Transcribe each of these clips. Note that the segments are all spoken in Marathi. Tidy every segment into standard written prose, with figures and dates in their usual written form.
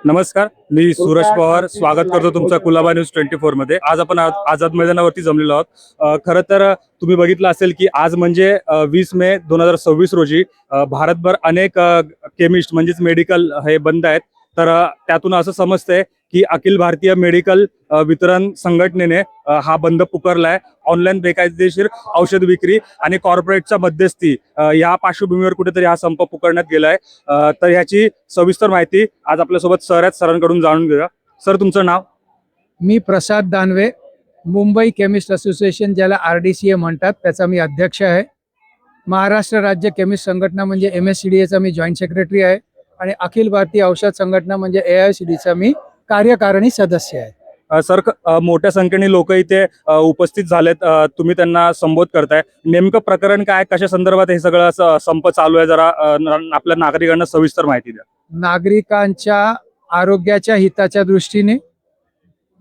नमस्कार, मी सूरज पवार स्वागत करतो तुमचं कुलाबा न्यूज 24 मध्ये। आज आपण आझाद मैदानावरती जमलेलो आहोत। खरं तर तुम्ही बघितलं असेल की आज म्हणजे 20 मे 2026 रोजी भारतभर अनेक केमिस्ट म्हणजेच मेडिकल हे बंद आहेत। तर त्यातून असं समजतंय की अखिल भारतीय मेडिकल वितरण संघटनेने हा बंद पुकारलाय। ऑनलाईन बेकायदेशीर औषध विक्री आणि कॉर्पोरेटच्या मध्यस्थी या पार्श्वभूमीवर कुठेतरी हा संप पुकारण्यात गेलाय। तर ह्याची सविस्तर माहिती आज आपल्यासोबत सर आहेत, सरांकडून जाणून घेऊया। सर, तुमचं नाव? मी प्रसाद दानवे, मुंबई केमिस्ट असोसिएशन ज्याला RDCA म्हणतात त्याचा मी अध्यक्ष आहे। महाराष्ट्र राज्य केमिस्ट संघटना म्हणजे MSCDAचा मी जॉईंट सेक्रेटरी आहे आणि अखिल भारतीय औषध संघटना म्हणजे AIOCDचा मी कार्यकारिणी सदस्य आहे। सर, मोठ्या संख्येने लोक इथे उपस्थित झालेत, तुम्ही त्यांना संबोध करताय, नेमकं प्रकरण काय, कशा संदर्भात हे सगळं संप चालू आहे, जरा आपल्या नागरिकांना सविस्तर माहिती द्या। नागरिकांच्या आरोग्याच्या हिताच्या दृष्टीने,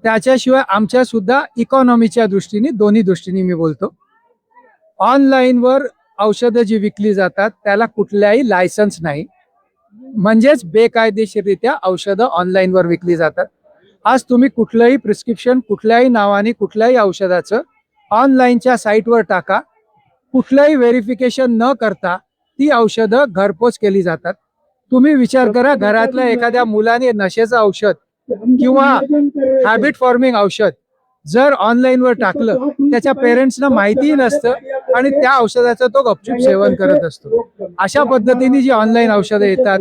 त्याच्याशिवाय आमच्या सुद्धा इकॉनॉमीच्या दृष्टीने, दोन्ही दृष्टीने मी बोलतो। ऑनलाईनवर औषधं जी विकली जातात त्याला कुठल्याही लायसन्स नाही, म्हणजेच बेकायदेशीररित्या औषधं ऑनलाईनवर विकली जातात। आज तुम्ही कुठलंही प्रिस्क्रिप्शन कुठल्याही नावाने कुठल्याही औषधाचं ऑनलाईनच्या साईटवर टाका, कुठलंही व्हेरिफिकेशन न करता ती औषधं घरपोच केली जातात। तुम्ही विचार करा, घरातल्या एखाद्या मुलाने नशेचं औषध किंवा हॅबिट फॉर्मिंग औषध जर ऑनलाईनवर टाकलं, त्याच्या पेरेंट्सना माहितीही नसतं आणि त्या औषधाचं तो गपचूप सेवन करत असतो। अशा पद्धतीने जी ऑनलाईन औषधं येतात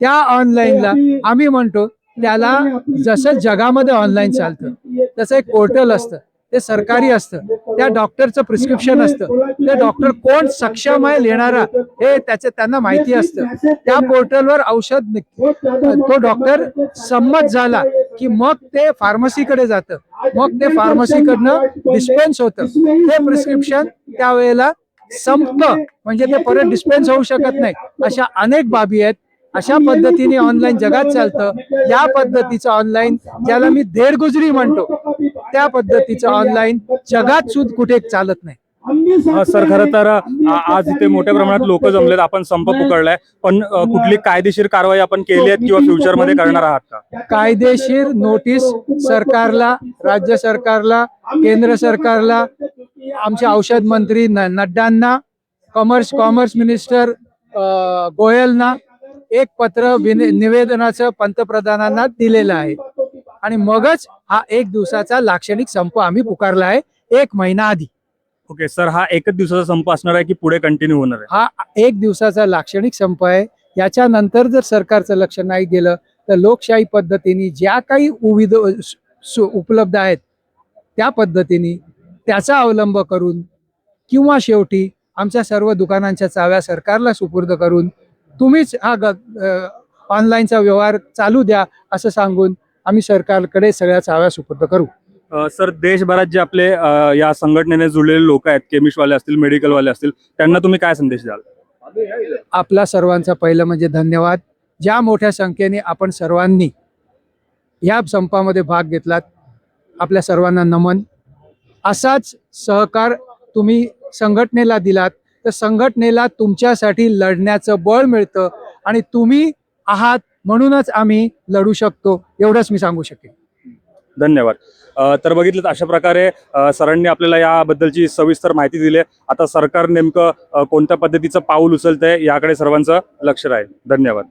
त्या ऑनलाईनला आम्ही म्हणतो, त्याला जसं जगामध्ये ऑनलाईन चालतं तसं एक पोर्टल असतं, ते सरकारी असतं, त्या डॉक्टरचं प्रिस्क्रिप्शन असतं, ते डॉक्टर कोण सक्षम आहे लिहिणारा हे त्यांना माहिती असतं। त्या पोर्टलवर औषध तो डॉक्टर संमत झाला की मग ते फार्मसीकडे जातं, मग ते फार्मसीकडनं डिस्पेन्स होतं, ते प्रिस्क्रिप्शन त्यावेळेला संपतं, म्हणजे ते परत डिस्पेन्स होऊ शकत नाही। अशा अनेक बाबी आहेत। अशा पद्धतीने ऑनलाईन जगात चालतं। या पद्धतीचं ऑनलाईन, ज्याला मी देडगुजरी म्हणतो, त्या पद्धतीचं ऑनलाईन जगात सुद्धा कुठे चालत नाही। सर, खरं तर आज इथे मोठ्या प्रमाणात लोक जमलेत, आपण संप पुकारलाय, पण कुठली कायदेशीर कारवाई आपण केली आहे किंवा फ्युचर मध्ये करणार आहात का? कायदेशीर नोटीस सरकारला, राज्य सरकारला, केंद्र सरकारला, आमचे औषध मंत्री नड्डांना, कॉमर्स मिनिस्टर गोयलना एक पत्र निवेदनाचं पंतप्रधानांना दिलेलं आहे आणि मगच हा 1 दिवसाचा लाक्षणिक संप आम्ही पुकारला आहे, 1 महिना आधी। ओके सर, हा एकच दिवसाचा संप असणार आहे की पुढे कंटिन्यू होणार आहे? हा 1 दिवसाचा लाक्षणिक संप आहे। याच्यानंतर जर सरकारचं लक्ष नाही गेलं तर लोकशाही पद्धतीने ज्या काही उपलब्ध आहेत त्या पद्धतीने त्याचा अवलंब करून किंवा शेवटी आमच्या सर्व दुकानांच्या चाव्या सरकारला सुपूर्द करून तुम्हीच हा ऑनलाईनचा व्यवहार चालू द्या असं सांगून आम्ही सरकारकडे सगळ्या चाव्या सुपूर्द करू। सर, देशभरात जे आपले या संघटनेने जुळलेले लोक आहेत, केमिस्टवाले असतील, मेडिकलवाले असतील, त्यांना तुम्ही काय संदेश द्याल? आपला सर्वांचा पहिलं म्हणजे धन्यवाद। ज्या मोठ्या संख्येने आपण सर्वांनी या संपामध्ये भाग घेतलात, आपल्या सर्वांना नमन। असाच सहकार तुम्ही संघटनेला दिलात तर संघटनेला तुमच्यासाठी लढण्याचं बळ मिळतं आणि तुम्ही आहात म्हणूनच आम्ही लढू शकतो, एवढंच मी सांगू शकेन। धन्यवाद। तर बघितलं, अशा प्रकारे सरांनी आपल्याला याबद्दलची सविस्तर माहिती दिली। आता सरकार नेमकं कोणत्या पद्धतीचं पाऊल उचलतंय याकडे सर्वांचं लक्ष राहील। धन्यवाद।